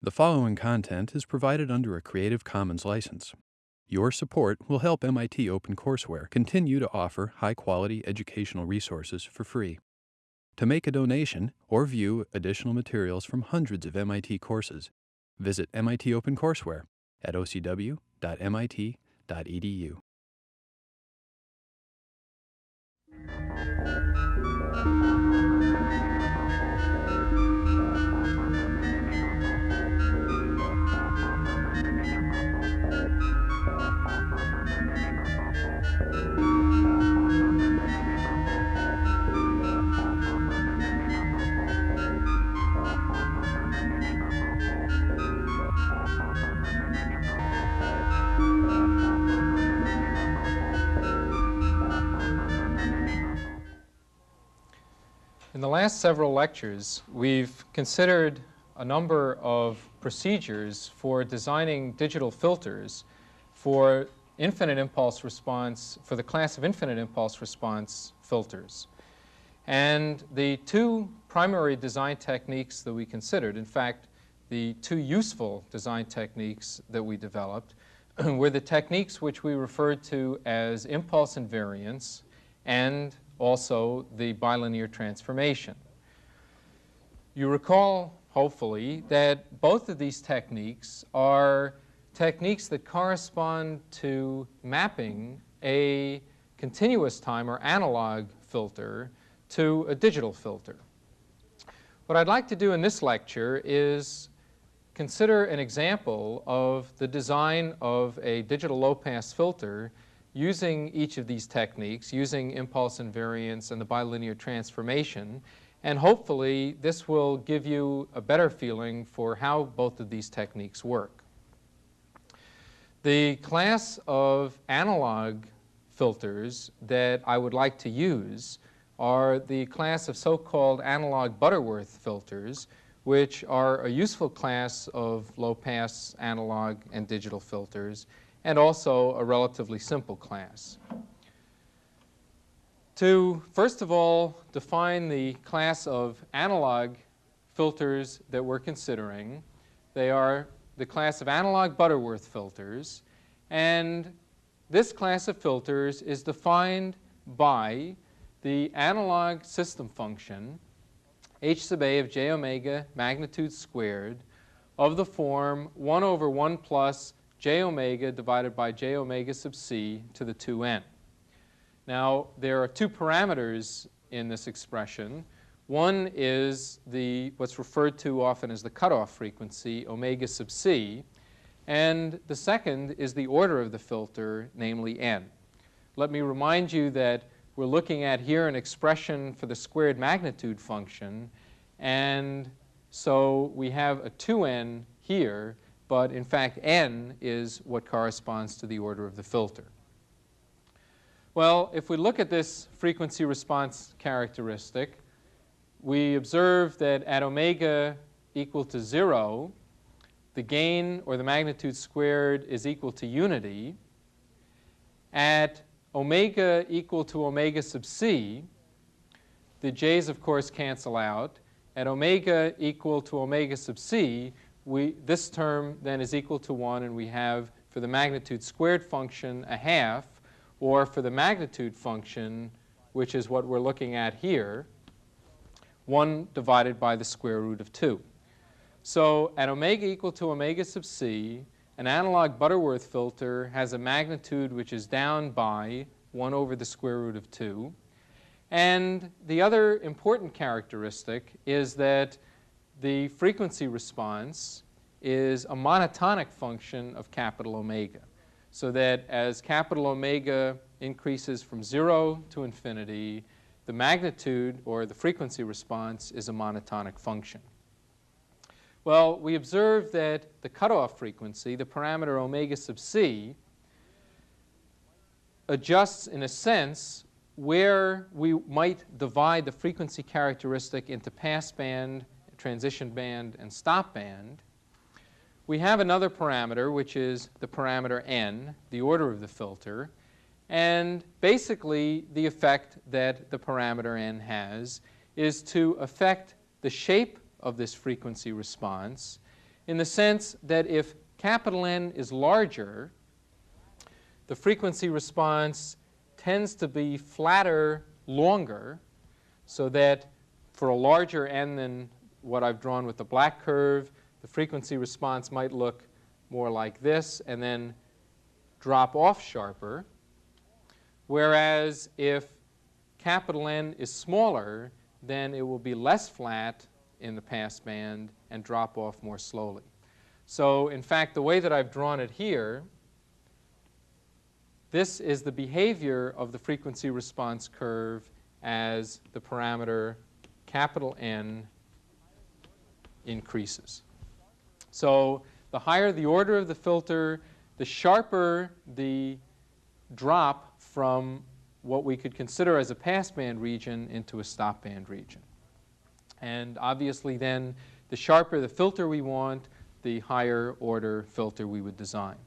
The following content is provided under a Creative Commons license. Your support will help MIT OpenCourseware continue to offer high-quality educational resources for free. To make a donation or view additional materials from hundreds of MIT courses, visit MIT OpenCourseware at ocw.mit.edu. In the last several lectures, we've considered a number of procedures for designing digital filters for infinite impulse response, for the class of infinite impulse response filters. And the two primary design techniques that we considered, in fact, the two useful design techniques that we developed, were the techniques which we referred to as impulse invariance and also the bilinear transformation. You recall, hopefully, that both of these techniques are techniques that correspond to mapping a continuous time or analog filter to a digital filter. What I'd like to do in this lecture is consider an example of the design of a digital low-pass filter using each of these techniques, using impulse invariance and the bilinear transformation, and hopefully this will give you a better feeling for how both of these techniques work. The class of analog filters that I would like to use are the class of so-called analog Butterworth filters, which are a useful class of low-pass analog and digital filters, and also a relatively simple class. To, first of all, define the class of analog filters that we're considering, they are the class of analog Butterworth filters, and this class of filters is defined by the analog system function h sub a of j omega magnitude squared of the form 1 over 1 plus j omega divided by j omega sub c to the 2n. Now, there are two parameters in this expression. One is what's referred to often as the cutoff frequency, omega sub c, and the second is the order of the filter, namely n. Let me remind you that we're looking at here an expression for the squared magnitude function, and so we have a 2n here, but in fact n is what corresponds to the order of the filter. Well, if we look at this frequency response characteristic, we observe that at omega equal to 0, the gain, or the magnitude squared, is equal to unity. At omega equal to omega sub c, the j's, of course, cancel out. At omega equal to omega sub c, this term then is equal to 1, and we have, for the magnitude squared function, a half, or for the magnitude function, which is what we're looking at here, 1 divided by the square root of 2. So at omega equal to omega sub c, an analog Butterworth filter has a magnitude which is down by 1 over the square root of 2. And the other important characteristic is that the frequency response is a monotonic function of capital omega, so that as capital omega increases from 0 to infinity, the magnitude, or the frequency response, is a monotonic function. Well, we observe that the cutoff frequency, the parameter omega sub c, adjusts in a sense where we might divide the frequency characteristic into pass band, transition band, and stop band. We have another parameter, which is the parameter n, the order of the filter. And basically, the effect that the parameter n has is to affect the shape of this frequency response in the sense that if capital N is larger, the frequency response tends to be flatter longer, so that for a larger N than what I've drawn with the black curve, the frequency response might look more like this and then drop off sharper. Whereas if capital N is smaller, then it will be less flat in the passband and drop off more slowly. So in fact, the way that I've drawn it here, this is the behavior of the frequency response curve as the parameter capital N increases. So the higher the order of the filter, the sharper the drop from what we could consider as a passband region into a stopband region. And obviously then, the sharper the filter we want, the higher order filter we would design.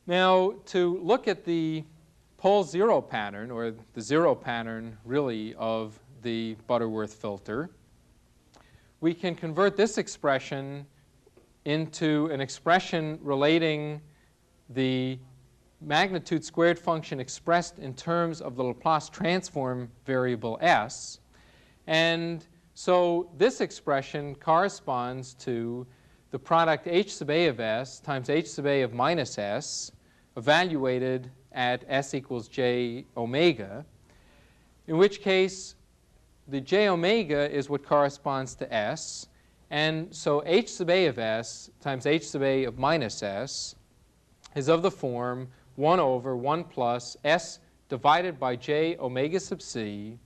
Now, to look at the pole zero pattern, or the zero pattern really of the Butterworth filter, we can convert this expression into an expression relating the magnitude squared function expressed in terms of the Laplace transform variable s. And so this expression corresponds to the product h sub a of s times h sub a of minus s, evaluated at s equals j omega, in which case the j omega is what corresponds to s. And so h sub a of s times h sub a of minus s is of the form 1 over 1 plus s divided by j omega sub c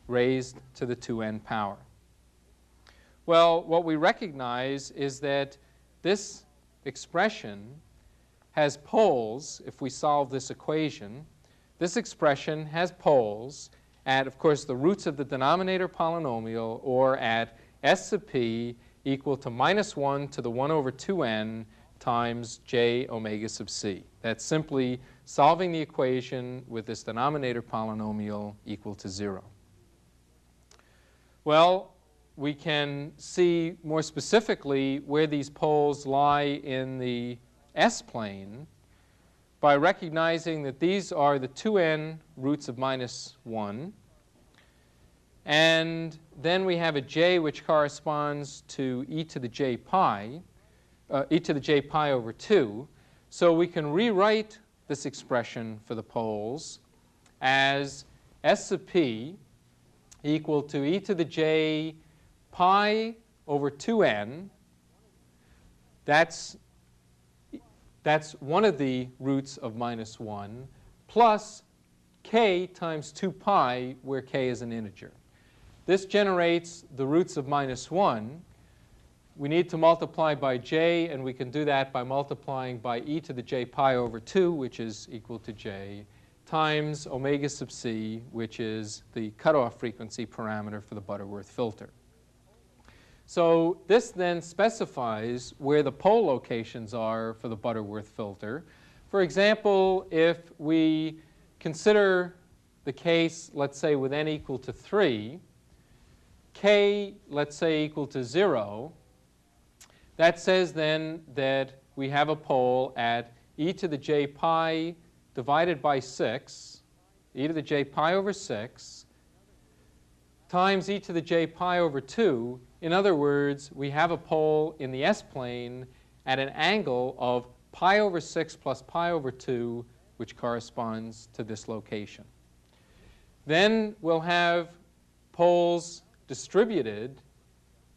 raised to the 2n power. Well, what we recognize is that this expression has poles. If we solve this equation, this expression has poles at, of course, the roots of the denominator polynomial, or at s sub p equal to minus 1 to the 1 over 2n times j omega sub c. That's simply solving the equation with this denominator polynomial equal to 0. Well, we can see more specifically where these poles lie in the S-plane by recognizing that these are the 2n roots of minus 1. And then we have a j which corresponds to e to the j pi over 2. So we can rewrite this expression for the poles as s sub p equal to e to the j pi over 2n. That's one of the roots of minus 1, plus k times 2 pi, where k is an integer. This generates the roots of minus 1. We need to multiply by j, and we can do that by multiplying by e to the j pi over 2, which is equal to j, times omega sub c, which is the cutoff frequency parameter for the Butterworth filter. So this then specifies where the pole locations are for the Butterworth filter. For example, if we consider the case, let's say, with n equal to 3, k, let's say, equal to 0, that says then that we have a pole at e to the j pi divided by 6, e to the j pi over 6, times e to the j pi over 2. In other words, we have a pole in the S-plane at an angle of pi over 6 plus pi over 2, which corresponds to this location. Then we'll have poles distributed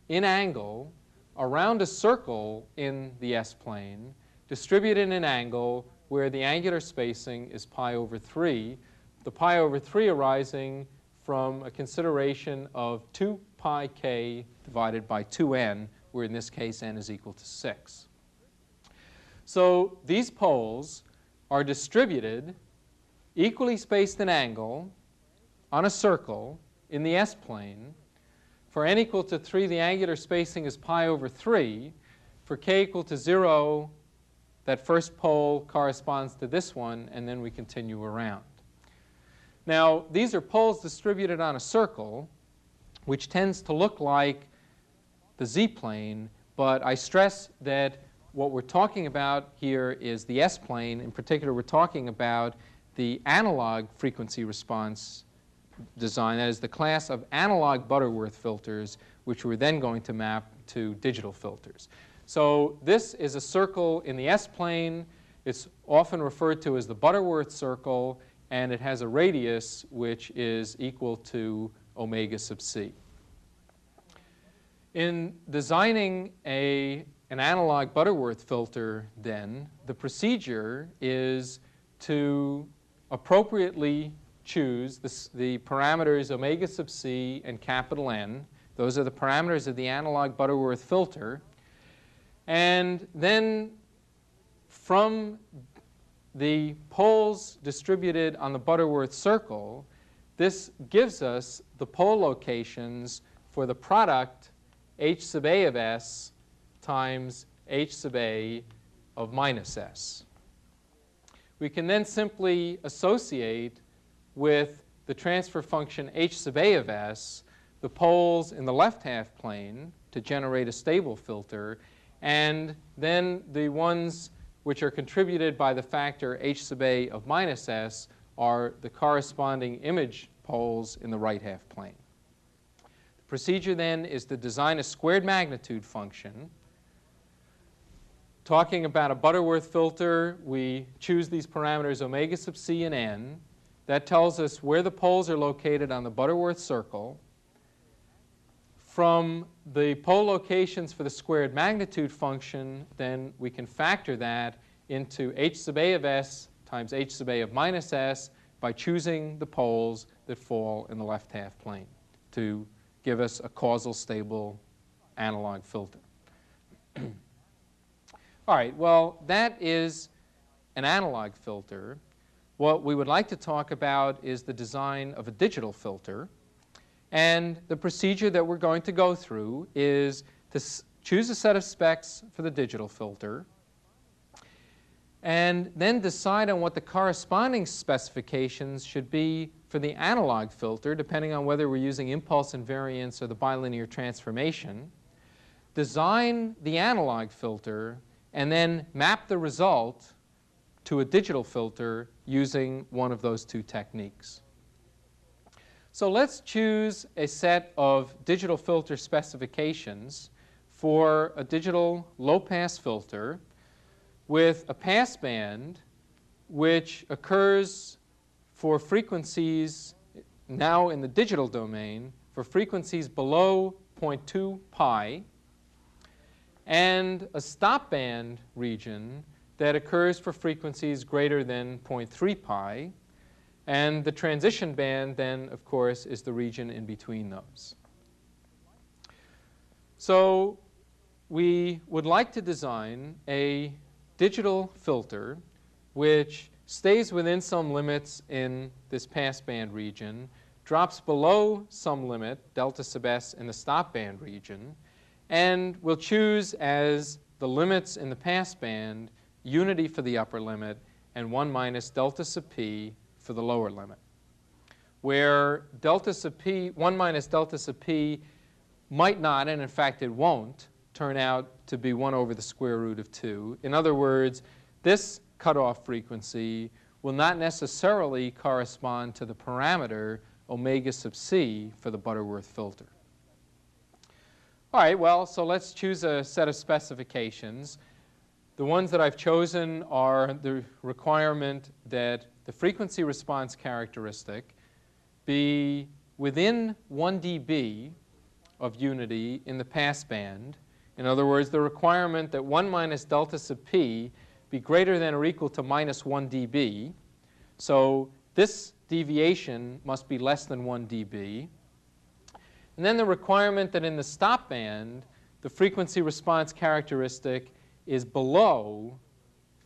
in angle around a circle in the S-plane, distributed in an angle where the angular spacing is pi over 3, the pi over 3 arising from a consideration of 2 pi k divided by 2n, where in this case n is equal to 6. So these poles are distributed, equally spaced in angle, on a circle in the S-plane. For n equal to 3, the angular spacing is pi over 3. For k equal to 0, that first pole corresponds to this one, and then we continue around. Now, these are poles distributed on a circle, which tends to look like the z-plane, but I stress that what we're talking about here is the S-plane. In particular, we're talking about the analog frequency response design, that is the class of analog Butterworth filters, which we're then going to map to digital filters. So this is a circle in the S-plane. It's often referred to as the Butterworth circle, and it has a radius which is equal to omega sub c. In designing an analog Butterworth filter, then, the procedure is to appropriately choose the parameters omega sub c and capital N. Those are the parameters of the analog Butterworth filter. And then from the poles distributed on the Butterworth circle, this gives us the pole locations for the product h sub a of s times h sub a of minus s. We can then simply associate with the transfer function h sub a of s the poles in the left half plane to generate a stable filter, and then the ones which are contributed by the factor h sub a of minus s are the corresponding image poles in the right half plane. The procedure then is to design a squared magnitude function. Talking about a Butterworth filter, we choose these parameters omega sub c and n. That tells us where the poles are located on the Butterworth circle. From the pole locations for the squared magnitude function, then we can factor that into h sub a of s times h sub a of minus s by choosing the poles that fall in the left half plane to give us a causal stable analog filter. All right, well, that is an analog filter. What we would like to talk about is the design of a digital filter. And the procedure that we're going to go through is to choose a set of specs for the digital filter, and then decide on what the corresponding specifications should be for the analog filter, depending on whether we're using impulse invariance or the bilinear transformation. Design the analog filter, and then map the result to a digital filter using one of those two techniques. So let's choose a set of digital filter specifications for a digital low-pass filter with a passband which occurs for frequencies now in the digital domain for frequencies below 0.2 pi, and a stopband region that occurs for frequencies greater than 0.3 pi. And the transition band then, of course, is the region in between those. So we would like to design a digital filter which stays within some limits in this passband region, drops below some limit, delta sub s, in the stopband region, and we'll choose as the limits in the passband unity for the upper limit and 1 minus delta sub p for the lower limit, where delta sub p, 1 minus delta sub p might not, and in fact it won't, turn out to be 1 over the square root of 2. In other words, this cutoff frequency will not necessarily correspond to the parameter omega sub c for the Butterworth filter. All right, well, so let's choose a set of specifications. The ones that I've chosen are the requirement that the frequency response characteristic be within 1 dB of unity in the passband. In other words, the requirement that 1 minus delta sub p be greater than or equal to minus 1 dB. So this deviation must be less than 1 dB. And then the requirement that in the stopband, the frequency response characteristic is below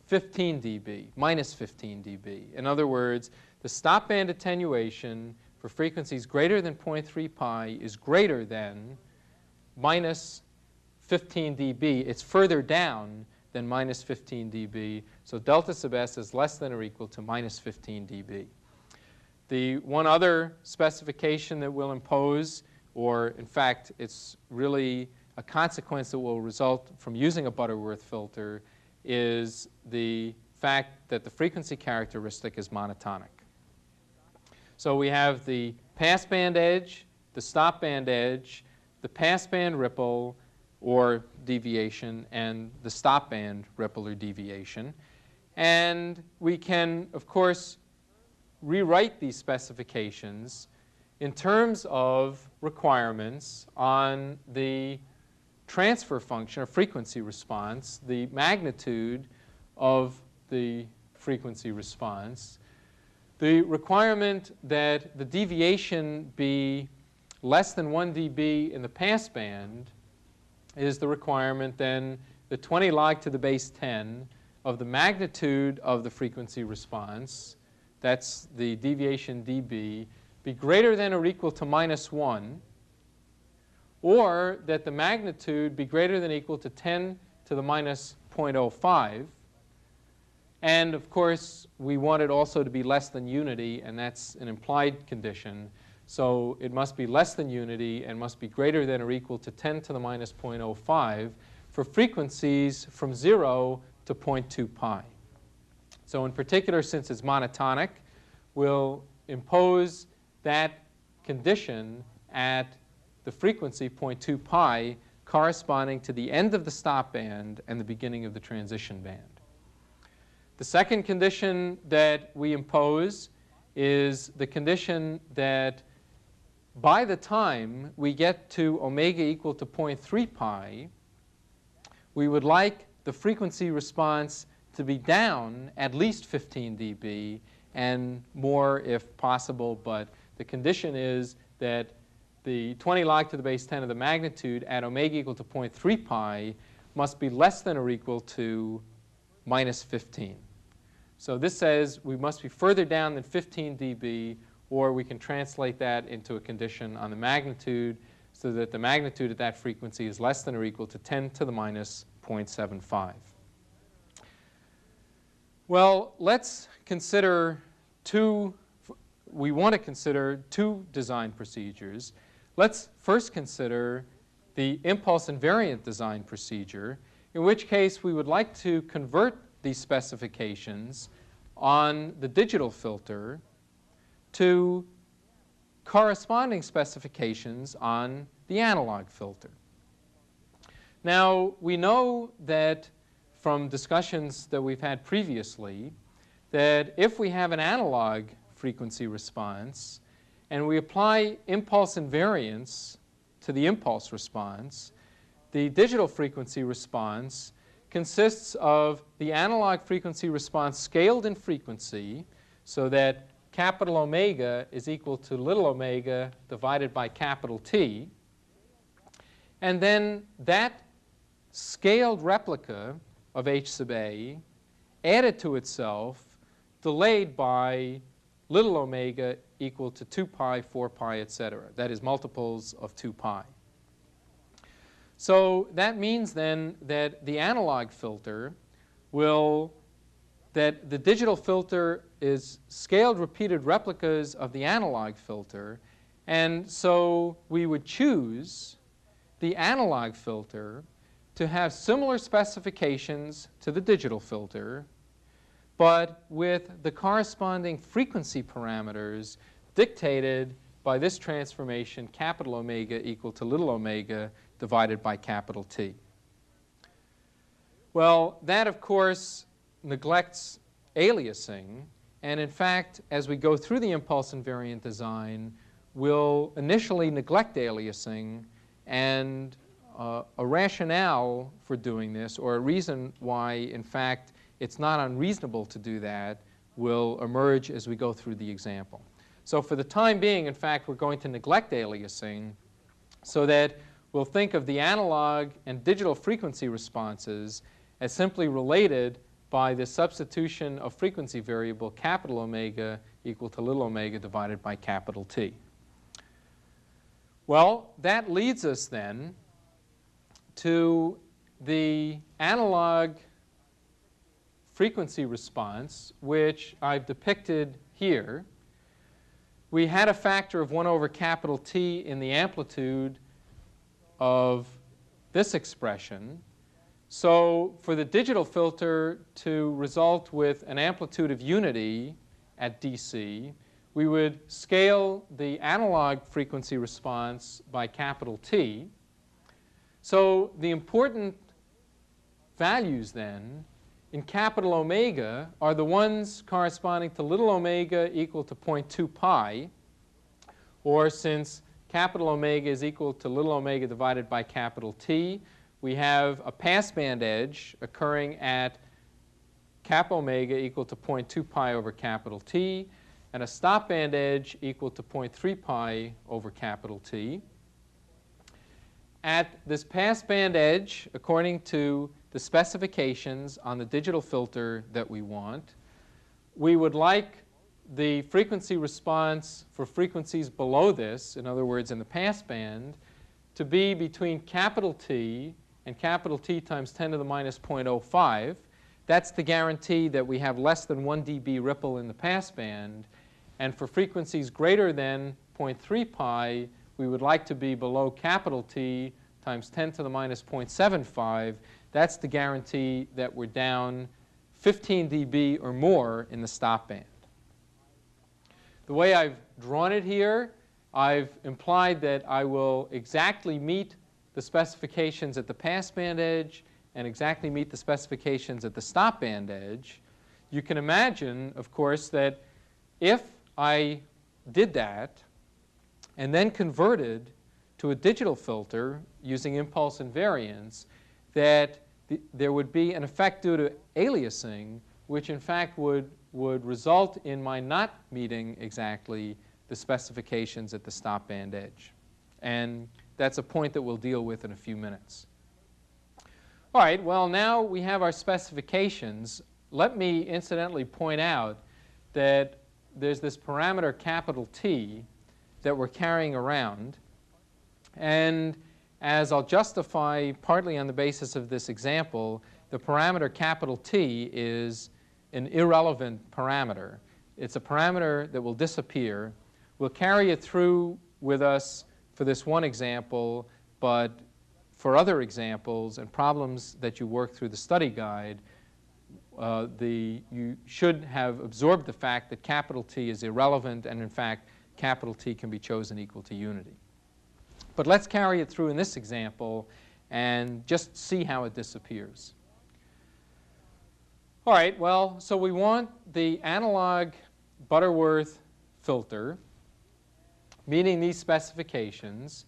15 dB, minus 15 dB. In other words, the stopband attenuation for frequencies greater than 0.3 pi is greater than minus 15 dB. It's further down than minus 15 dB. So delta sub s is less than or equal to minus 15 dB. The one other specification that we'll impose, or in fact it's really a consequence that will result from using a Butterworth filter is the fact that the frequency characteristic is monotonic. So we have the passband edge, the stopband edge, the passband ripple or deviation, and the stopband ripple or deviation. And we can, of course, rewrite these specifications in terms of requirements on the transfer function or frequency response, the magnitude of the frequency response, the requirement that the deviation be less than 1 dB in the passband is the requirement then the 20 log to the base 10 of the magnitude of the frequency response, that's the deviation dB, be greater than or equal to -1, or that the magnitude be greater than or equal to 10 to the minus 0.05. And of course, we want it also to be less than unity, and that's an implied condition. So it must be less than unity and must be greater than or equal to 10 to the minus 0.05 for frequencies from 0 to 0.2 pi. So in particular, since it's monotonic, we'll impose that condition at the frequency 0.2 pi corresponding to the end of the stop band and the beginning of the transition band. The second condition that we impose is the condition that by the time we get to omega equal to 0.3 pi, we would like the frequency response to be down at least 15 dB and more if possible, but the condition is that the 20 log to the base 10 of the magnitude at omega equal to 0.3 pi must be less than or equal to minus 15. So this says we must be further down than 15 dB, or we can translate that into a condition on the magnitude so that the magnitude at that frequency is less than or equal to 10 to the minus 0.75. Well, let's consider we want to consider two design procedures. Let's first consider the impulse invariant design procedure, in which case we would like to convert these specifications on the digital filter to corresponding specifications on the analog filter. Now, we know that from discussions that we've had previously that if we have an analog frequency response and we apply impulse invariance to the impulse response, the digital frequency response consists of the analog frequency response scaled in frequency so that capital omega is equal to little omega divided by capital T. And then that scaled replica of h sub a added to itself, delayed by little omega equal to 2 pi, 4 pi, etc. That is multiples of 2 pi. So that means then that the analog filter that the digital filter is scaled repeated replicas of the analog filter, and so we would choose the analog filter to have similar specifications to the digital filter, but with the corresponding frequency parameters dictated by this transformation, capital omega equal to little omega divided by capital T. Well, that, of course, neglects aliasing. And in fact, as we go through the impulse invariant design, we'll initially neglect aliasing. And a rationale for doing this, or a reason why, in fact, it's not unreasonable to do that, will emerge as we go through the example. So for the time being, in fact, we're going to neglect aliasing so that we'll think of the analog and digital frequency responses as simply related by the substitution of frequency variable capital omega equal to little omega divided by capital T. Well, that leads us then to the analog frequency response, which I've depicted here. We had a factor of 1 over capital T in the amplitude of this expression. So for the digital filter to result with an amplitude of unity at DC, we would scale the analog frequency response by capital T. So the important values then in capital omega are the ones corresponding to little omega equal to 0.2 pi, or since capital omega is equal to little omega divided by capital T, we have a passband edge occurring at cap omega equal to 0.2 pi over capital T, and a stopband edge equal to 0.3 pi over capital T. At this passband edge, according to the specifications on the digital filter that we want, we would like the frequency response for frequencies below this, in other words, in the passband, to be between capital T and capital T times 10 to the minus 0.05. That's the guarantee that we have less than 1 dB ripple in the passband. And for frequencies greater than 0.3 pi, we would like to be below capital T times 10 to the minus 0.75. That's the guarantee that we're down 15 dB or more in the stop band. The way I've drawn it here, I've implied that I will exactly meet the specifications at the passband edge and exactly meet the specifications at the stop band edge. You can imagine, of course, that if I did that and then converted to a digital filter using impulse invariance, that there would be an effect due to aliasing, which in fact would result in my not meeting exactly the specifications at the stop band edge. And that's a point that we'll deal with in a few minutes. All right, well, now we have our specifications. Let me incidentally point out that there's this parameter capital T that we're carrying around. And as I'll justify partly on the basis of this example, the parameter capital T is an irrelevant parameter. It's a parameter that will disappear. We'll carry it through with us for this one example, but for other examples and problems that you work through the study guide, you should have absorbed the fact that capital T is irrelevant, and in fact, capital T can be chosen equal to unity. But let's carry it through in this example and just see how it disappears. All right, well, so we want the analog Butterworth filter meeting these specifications,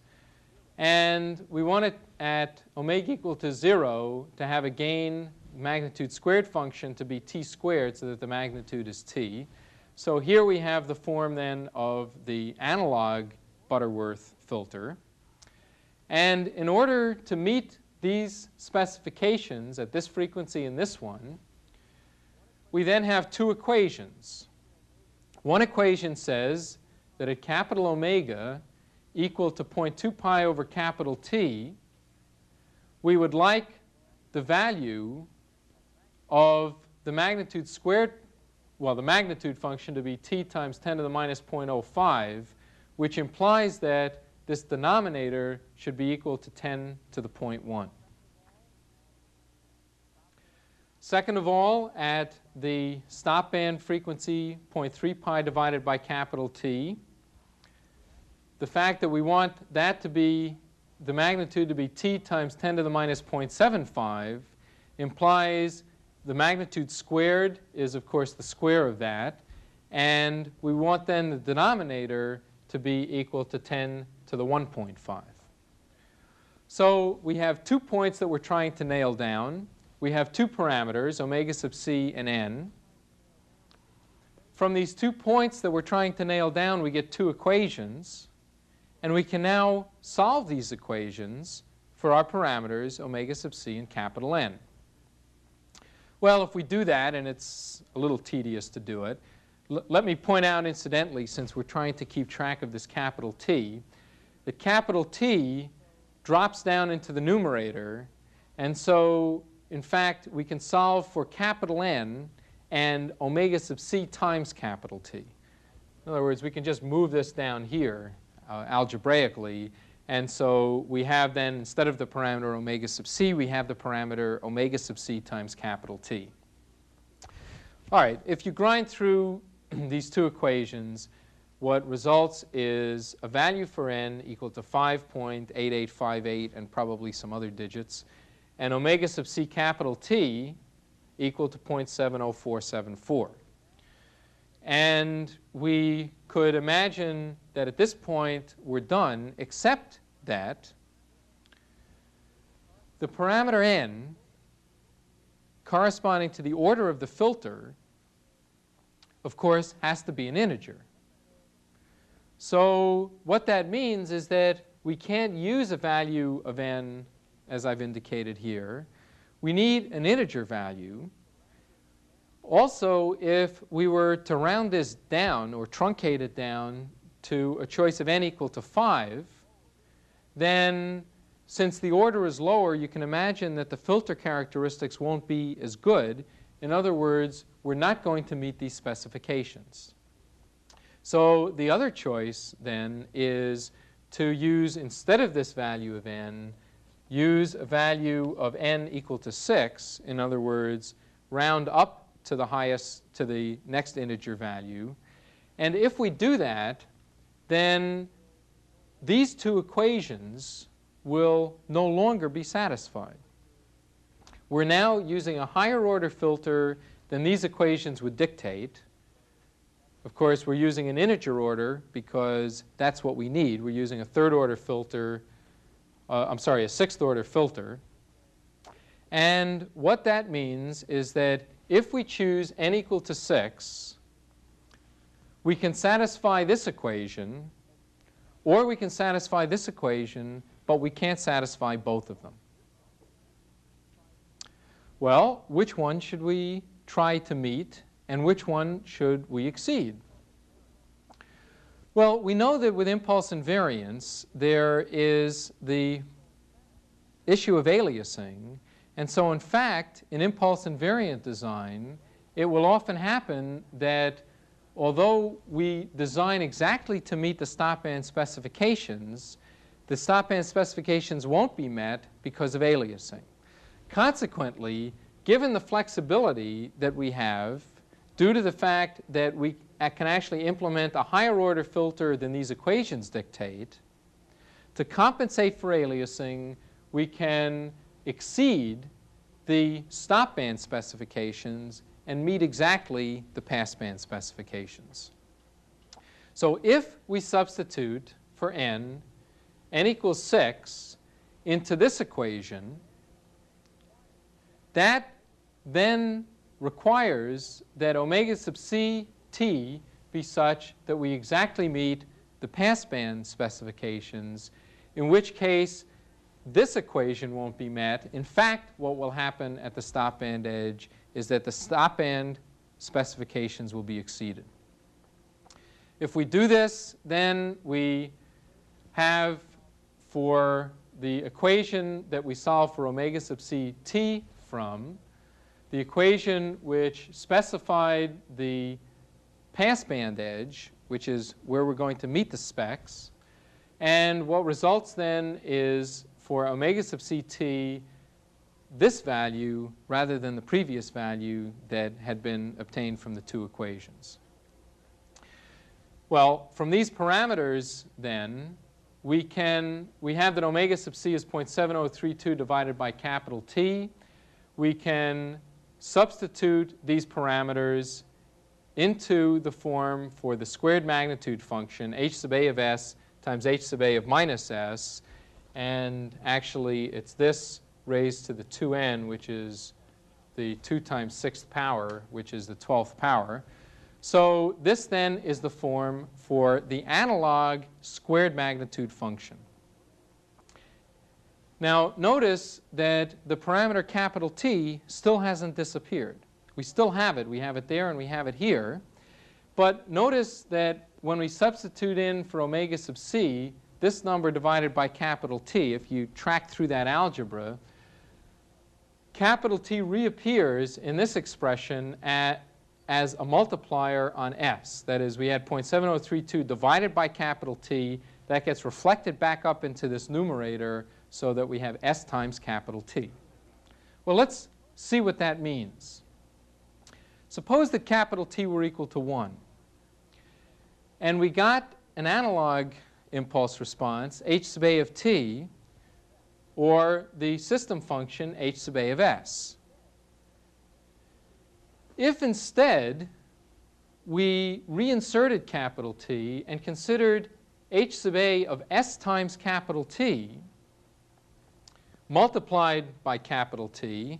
and we want it at omega equal to 0 to have a gain magnitude squared function to be t squared so that the magnitude is t. So here we have the form then of the analog Butterworth filter. And in order to meet these specifications at this frequency and this one, we then have two equations. One equation says that at capital omega equal to 0.2 pi over capital T, we would like the value of the magnitude squared, well, the magnitude function to be t times 10 to the minus 0.05, which implies that this denominator should be equal to 10 to the 0.1. Second of all, at the stop band frequency 0.3 pi divided by capital T, the fact that we want that to be the magnitude to be t times 10 to the minus 0.75 implies the magnitude squared is, of course, the square of that. And we want then the denominator to be equal to 10 to the 1.5. So we have 2 points that we're trying to nail down. We have 2 parameters, omega sub c and n. From these 2 points that we're trying to nail down, we get 2 equations. And we can now solve these equations for our parameters, omega sub c and capital N. Well, if we do that, and it's a little tedious to do it, let me point out incidentally, since we're trying to keep track of this capital T, that capital T drops down into the numerator. And so, in fact, we can solve for capital N and omega sub c times capital T. In other words, we can just move this down here algebraically, And so we have then, instead of the parameter omega sub c, we have the parameter omega sub c times capital T. All right, if you grind through these two equations, what results is a value for n equal to 5.8858 and probably some other digits, and omega sub c capital T equal to 0.70474. And we could imagine that at this point we're done, except that the parameter n corresponding to the order of the filter, of course, has to be an integer. So what that means is that we can't use a value of n, as I've indicated here. We need an integer value. Also, if we were to round this down or truncate it down to a choice of n equal to 5, then since the order is lower, you can imagine that the filter characteristics won't be as good. In other words, we're not going to meet these specifications. So the other choice then is to use, instead of this value of n, use a value of n equal to 6. In other words, round up to the highest, to the next integer value. And if we do that, then these two equations will no longer be satisfied. We're now using a higher order filter than these equations would dictate. Of course, we're using an integer order because that's what we need. We're using a third order filter, a sixth order filter. And what that means is that if we choose n equal to 6, we can satisfy this equation, or we can satisfy this equation, but we can't satisfy both of them. Well, which one should we try to meet, and which one should we exceed? Well, we know that with impulse invariance, there is the issue of aliasing. And so, in fact, in impulse invariant design, it will often happen that although we design exactly to meet the stop band specifications, the stop band specifications won't be met because of aliasing. Consequently, given the flexibility that we have, due to the fact that we can actually implement a higher order filter than these equations dictate, to compensate for aliasing, we can exceed the stop band specifications and meet exactly the pass band specifications. So if we substitute for n equals 6 into this equation, that then requires that omega sub c t be such that we exactly meet the pass band specifications, in which case this equation won't be met. In fact, what will happen at the stop band edge is that the stop band specifications will be exceeded. If we do this, then we have, for the equation that we solve for omega sub c t from, the equation which specified the pass band edge, which is where we're going to meet the specs. And what results then is, for omega sub ct, this value rather than the previous value that had been obtained from the two equations. Well, from these parameters then, we have that omega sub c is 0.7032 divided by capital T. We can substitute these parameters into the form for the squared magnitude function, h sub a of s times h sub a of minus s. And actually, it's this raised to the 2n, which is the 2 times 6th power, which is the 12th power. So this then is the form for the analog squared magnitude function. Now, notice that the parameter capital T still hasn't disappeared. We still have it. We have it there and we have it here. But notice that when we substitute in for omega sub c, this number divided by capital T, if you track through that algebra, capital T reappears in this expression as a multiplier on s. That is, we had 0.7032 divided by capital T that gets reflected back up into this numerator so that we have S times capital T. Well, let's see what that means. Suppose that capital T were equal to 1. And we got an analog impulse response, h sub a of t, or the system function h sub a of s. If instead we reinserted capital T and considered h sub a of s times capital T multiplied by capital T,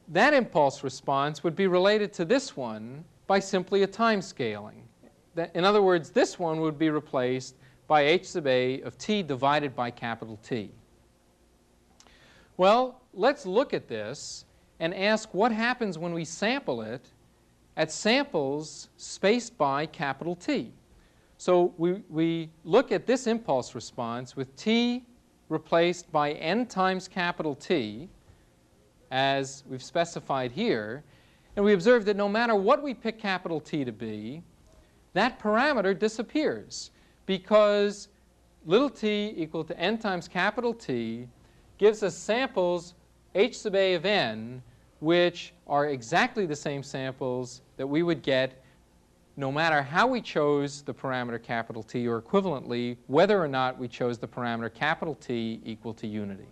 that impulse response would be related to this one by simply a time scaling. In other words, this one would be replaced by h sub a of t divided by capital T. Well, let's look at this and ask what happens when we sample it at samples spaced by capital T. So we look at this impulse response with t replaced by n times capital T, as we've specified here, and we observe that no matter what we pick capital T to be, that parameter disappears because little t equal to n times capital T gives us samples h sub a of n, which are exactly the same samples that we would get no matter how we chose the parameter capital T, or equivalently, whether or not we chose the parameter capital T equal to unity.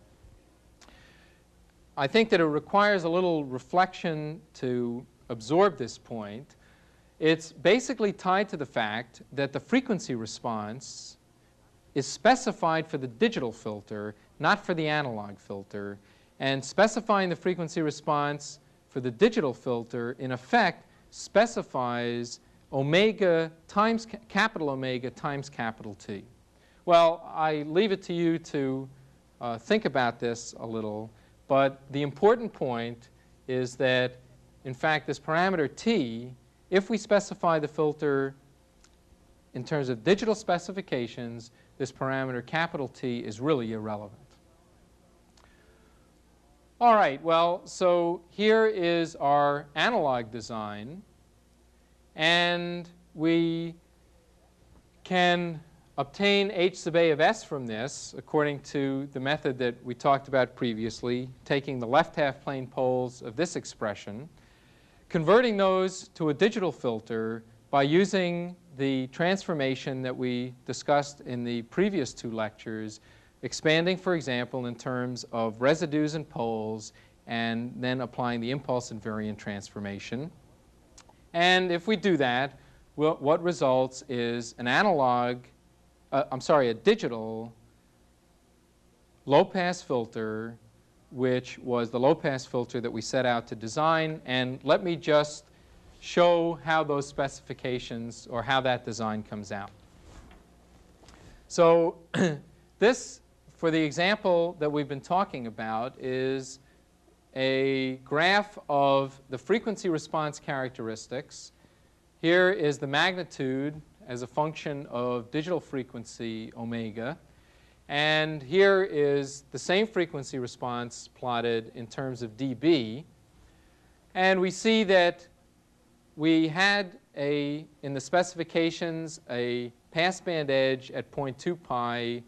I think that it requires a little reflection to absorb this point. It's basically tied to the fact that the frequency response is specified for the digital filter, not for the analog filter. And specifying the frequency response for the digital filter, in effect, specifies omega times capital omega times capital T. Well, I leave it to you to think about this a little. But the important point is that, in fact, this parameter T, if we specify the filter in terms of digital specifications, this parameter capital T is really irrelevant. All right, well, so here is our analog design. And we can obtain h sub a of s from this according to the method that we talked about previously, taking the left half plane poles of this expression, converting those to a digital filter by using the transformation that we discussed in the previous two lectures, expanding, for example, in terms of residues and poles, and then applying the impulse invariant transformation. And if we do that, what results is an a digital low-pass filter, which was the low-pass filter that we set out to design. And let me just show how those specifications, or how that design comes out. So this, for the example that we've been talking about, is a graph of the frequency response characteristics. Here is the magnitude as a function of digital frequency omega. And here is the same frequency response plotted in terms of dB. And we see that we had in the specifications a passband edge at 0.2 pi,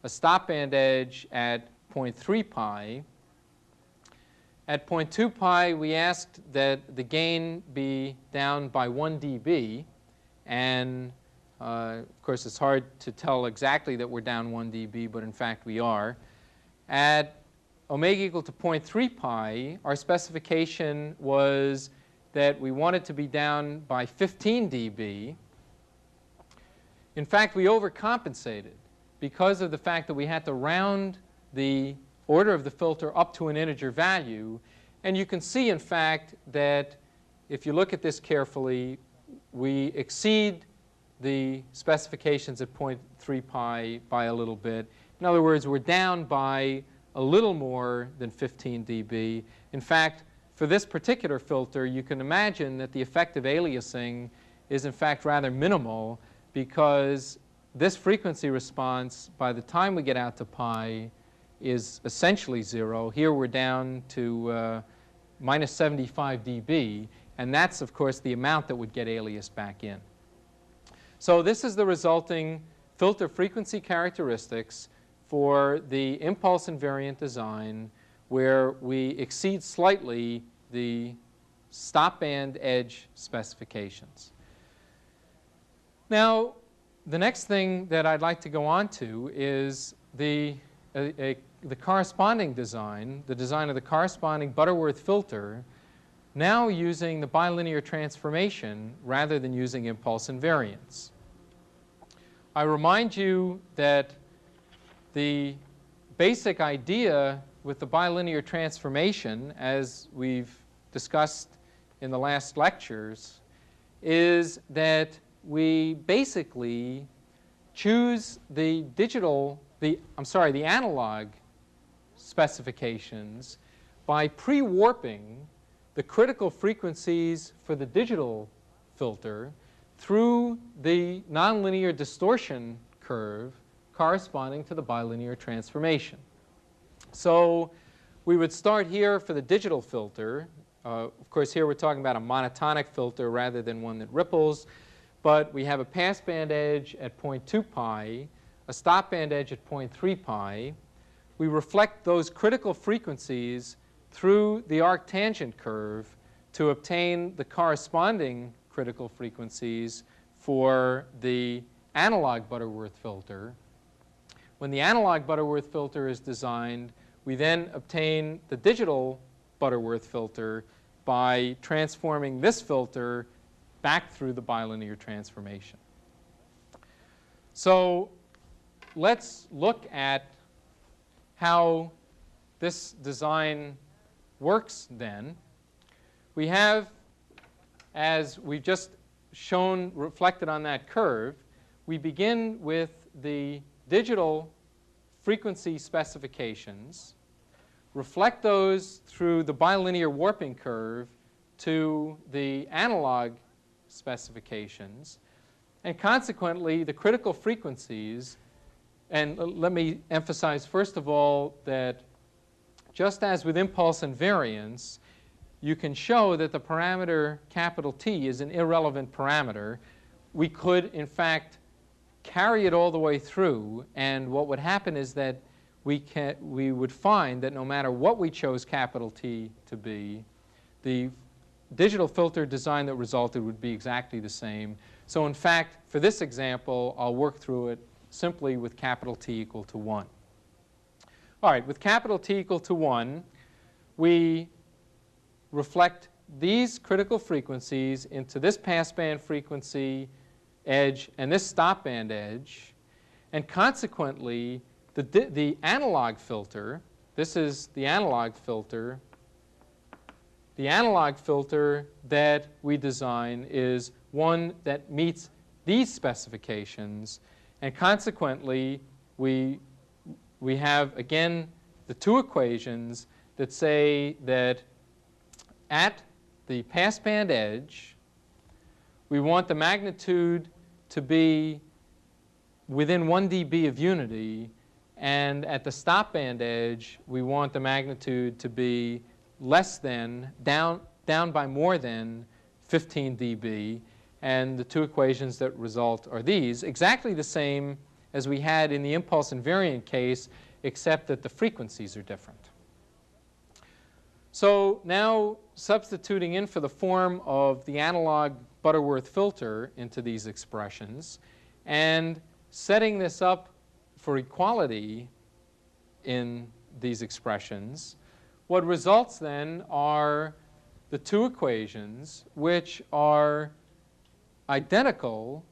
a stopband edge at 0.3 pi. At 0.2 pi, we asked that the gain be down by 1 dB. And of course, it's hard to tell exactly that we're down 1 dB, but in fact we are. At omega equal to 0.3 pi, our specification was that we wanted to be down by 15 dB. In fact, we overcompensated because of the fact that we had to round the order of the filter up to an integer value. And you can see, in fact, that if you look at this carefully, we exceed the specifications at 0.3 pi by a little bit. In other words, we're down by a little more than 15 dB. In fact, for this particular filter, you can imagine that the effective aliasing is, in fact, rather minimal, because this frequency response, by the time we get out to pi, is essentially 0. Here we're down to minus 75 dB, and that's, of course, the amount that would get aliased back in. So this is the resulting filter frequency characteristics for the impulse invariant design where we exceed slightly the stop band edge specifications. Now, the next thing that I'd like to go on to is the corresponding design, the design of the corresponding Butterworth filter, now using the bilinear transformation rather than using impulse invariance. I remind you that the basic idea with the bilinear transformation, as we've discussed in the last lectures, is that we basically choose the analog specifications by pre-warping the critical frequencies for the digital filter through the nonlinear distortion curve corresponding to the bilinear transformation. So we would start here for the digital filter. Of course, here we're talking about a monotonic filter rather than one that ripples. But we have a passband edge at 0.2 pi, a stopband edge at 0.3 pi. We reflect those critical frequencies through the arctangent curve to obtain the corresponding critical frequencies for the analog Butterworth filter. When the analog Butterworth filter is designed, we then obtain the digital Butterworth filter by transforming this filter back through the bilinear transformation. So let's look at how this design works then. We have, as we've just shown reflected on that curve, we begin with the digital frequency specifications, reflect those through the bilinear warping curve to the analog specifications, and consequently the critical frequencies. And let me emphasize first of all that just as with impulse invariance, you can show that the parameter capital T is an irrelevant parameter. We could, in fact, carry it all the way through, and what would happen is that we would find that no matter what we chose capital T to be, the digital filter design that resulted would be exactly the same. So in fact, for this example, I'll work through it simply with capital T equal to 1. All right, with capital T equal to 1, we reflect these critical frequencies into this passband frequency edge and this stopband edge. And consequently, the analog filter, this is the analog filter. The analog filter that we design is one that meets these specifications. And consequently, we have, again, the two equations that say that at the passband edge, we want the magnitude to be within 1 dB of unity. And at the stopband edge, we want the magnitude to be less than, down by more than 15 dB. And the two equations that result are these, exactly the same as we had in the impulse invariant case, except that the frequencies are different. So now substituting in for the form of the analog Butterworth filter into these expressions and setting this up for equality in these expressions, what results then are the two equations which are identical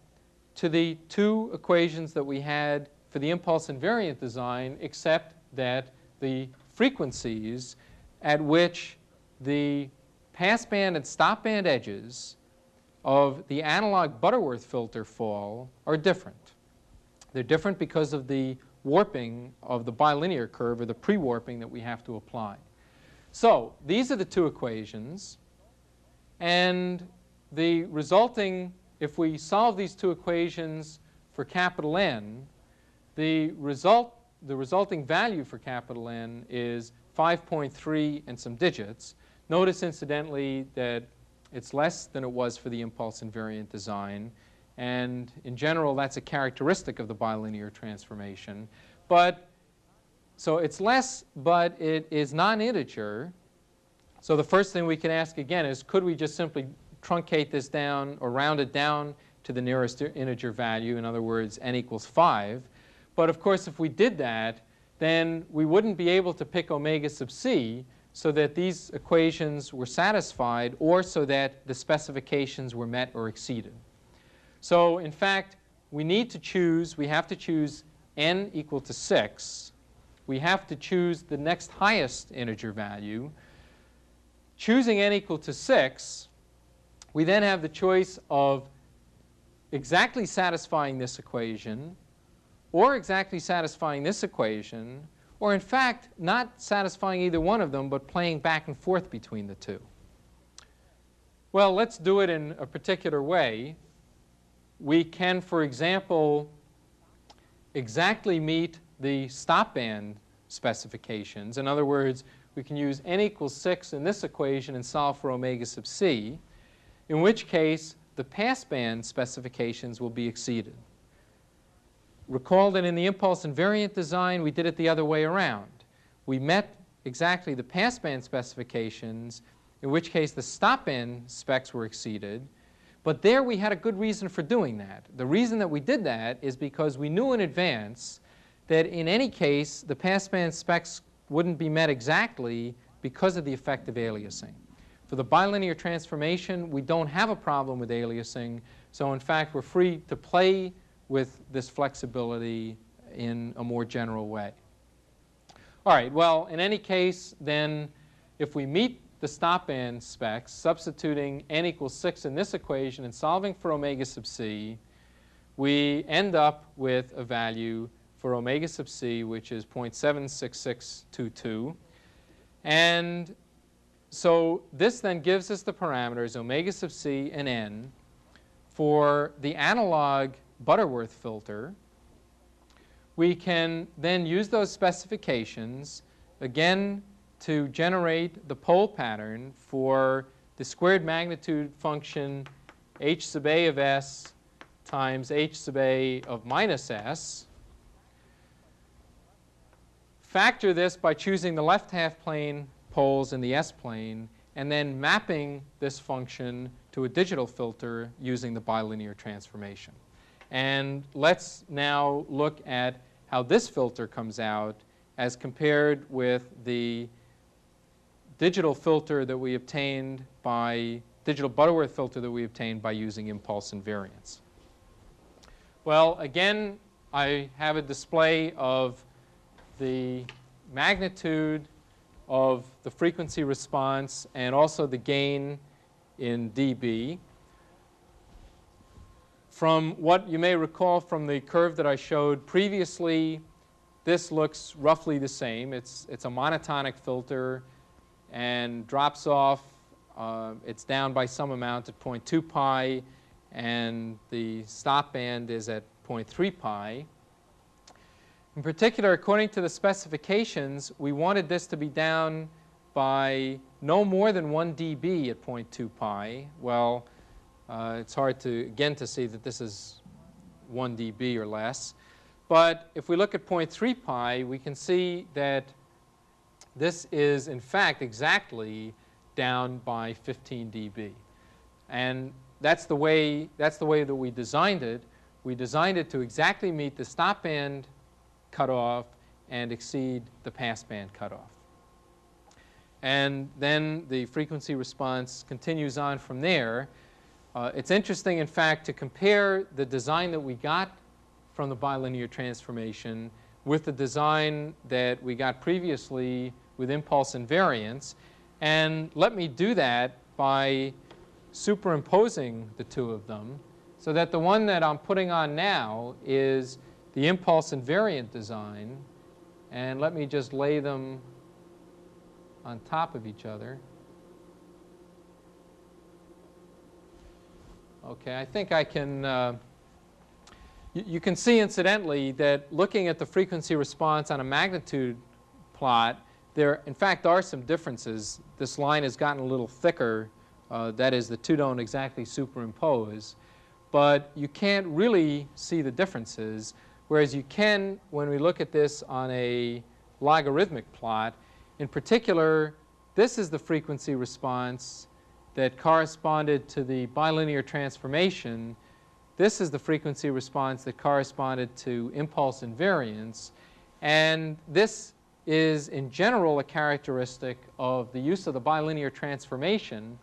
to the two equations that we had for the impulse invariant design, except that the frequencies at which the passband and stopband edges of the analog Butterworth filter fall are different. They're different because of the warping of the bilinear curve, or the pre-warping that we have to apply. So these are the two equations, and the resulting, if we solve these two equations for capital N, the resulting value for capital N is 5.3 and some digits. Notice, incidentally, that it's less than it was for the impulse invariant design, And in general, that's a characteristic of the bilinear transformation. But so it's less, but it is non-integer. So the first thing we can ask again is, could we just simply truncate this down or round it down to the nearest integer value? In other words, n equals 5. But of course, if we did that, then we wouldn't be able to pick omega sub c so that these equations were satisfied or so that the specifications were met or exceeded. So in fact, we have to choose n equal to 6. We have to choose the next highest integer value. Choosing n equal to 6, we then have the choice of exactly satisfying this equation or exactly satisfying this equation, or in fact not satisfying either one of them but playing back and forth between the two. Well, let's do it in a particular way. We can, for example, exactly meet the stop band specifications. In other words, we can use n equals 6 in this equation and solve for omega sub c, in which case the passband specifications will be exceeded. Recall that in the impulse invariant design, we did it the other way around. We met exactly the passband specifications, in which case the stop band specs were exceeded. But there we had a good reason for doing that. The reason that we did that is because we knew in advance that in any case the passband specs wouldn't be met exactly because of the effect of aliasing. For the bilinear transformation, we don't have a problem with aliasing. So in fact, we're free to play with this flexibility in a more general way. All right, well, in any case, then if we meet the stop band specs, substituting n equals 6 in this equation and solving for omega sub c, we end up with a value for omega sub c, which is 0.76622. And so this then gives us the parameters omega sub c and n for the analog Butterworth filter. We can then use those specifications again to generate the pole pattern for the squared magnitude function h sub a of s times h sub a of minus s. Factor this by choosing the left half plane poles in the s plane and then mapping this function to a digital filter using the bilinear transformation. And let's now look at how this filter comes out as compared with the digital filter that we obtained by digital Butterworth filter that we obtained by using impulse invariance. Well, again, I have a display of the magnitude of the frequency response and also the gain in dB. From what you may recall from the curve that I showed previously, this looks roughly the same. It's a monotonic filter and drops off. It's down by some amount at 0.2 pi, and the stop band is at 0.3 pi. In particular, according to the specifications, we wanted this to be down by no more than 1 dB at 0.2 pi. Well, it's hard to, again, to see that this is 1 dB or less. But if we look at 0.3 pi, we can see that this is, in fact, exactly down by 15 dB. And that's the way that we designed it. We designed it to exactly meet the stop band cutoff and exceed the pass band cutoff. And then the frequency response continues on from there. It's interesting, in fact, to compare the design that we got from the bilinear transformation with the design that we got previously with impulse invariance. And let me do that by superimposing the two of them so that the one that I'm putting on now is the impulse invariant design. And let me just lay them on top of each other. Okay, I think I can, you can see incidentally that looking at the frequency response on a magnitude plot, there in fact are some differences. This line has gotten a little thicker. That is, the two don't exactly superimpose. but you can't really see the differences, whereas you can when we look at this on a logarithmic plot. In particular, this is the frequency response that corresponded to the bilinear transformation. This is the frequency response that corresponded to impulse invariance. And this is, in general, a characteristic of the use of the bilinear transformation.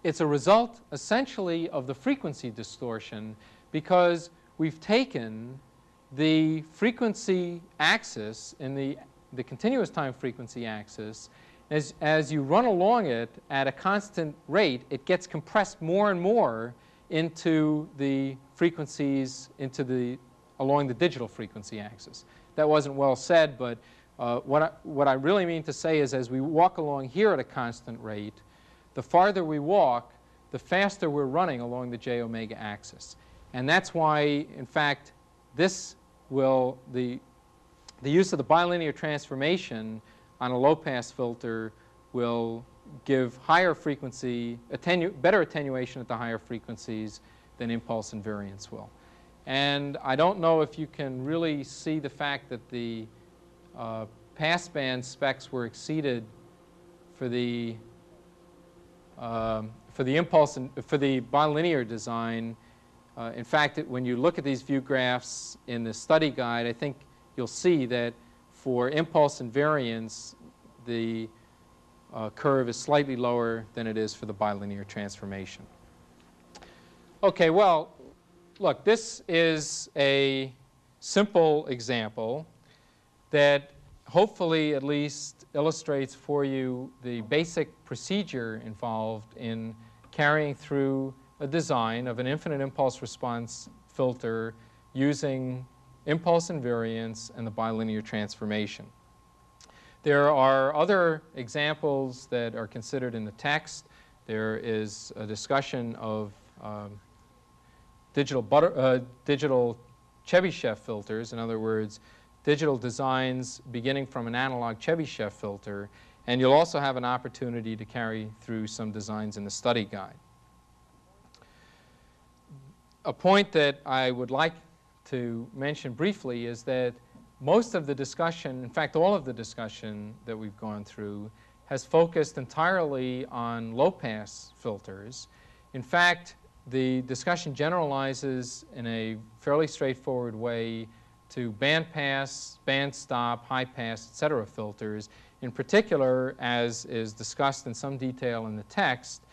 It's a result, essentially, of the frequency distortion, because we've taken the frequency axis in the continuous time frequency axis. As you run along it at a constant rate, it gets compressed more and more into the frequencies, along the digital frequency axis. That wasn't well said, but what I really mean to say is, as we walk along here at a constant rate, the farther we walk, the faster we're running along the j omega axis. And that's why, in fact, the use of the bilinear transformation on a low-pass filter will give higher frequency, better attenuation at the higher frequencies than impulse invariance will. And I don't know if you can really see the fact that the passband specs were exceeded for the bilinear design. In fact, when you look at these view graphs in the study guide, I think you'll see that for impulse invariance, the curve is slightly lower than it is for the bilinear transformation. Okay, well, look, this is a simple example that hopefully at least illustrates for you the basic procedure involved in carrying through a design of an infinite impulse response filter using impulse invariance and the bilinear transformation. There are other examples that are considered in the text. There is a discussion of digital Chebyshev filters, in other words, digital designs beginning from an analog Chebyshev filter, and you'll also have an opportunity to carry through some designs in the study guide. A point that I would like to mention briefly is that most of the discussion, in fact all of the discussion that we've gone through, has focused entirely on low-pass filters. In fact, the discussion generalizes in a fairly straightforward way to bandpass, bandstop, high-pass, etc. filters. In particular, as is discussed in some detail in the text,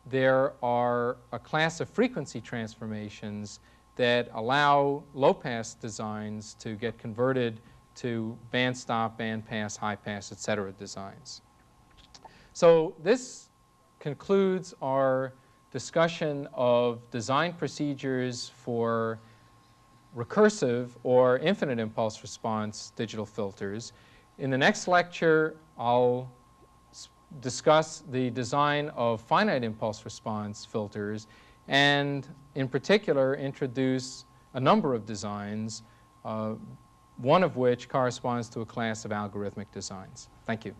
there are a class of frequency transformations that allow low-pass designs to get converted to bandstop, bandpass, high-pass, etc. designs. So this concludes our discussion of design procedures for recursive or infinite impulse response digital filters. In the next lecture, I'll discuss the design of finite impulse response filters and, in particular, introduce a number of designs, one of which corresponds to a class of algorithmic designs. Thank you.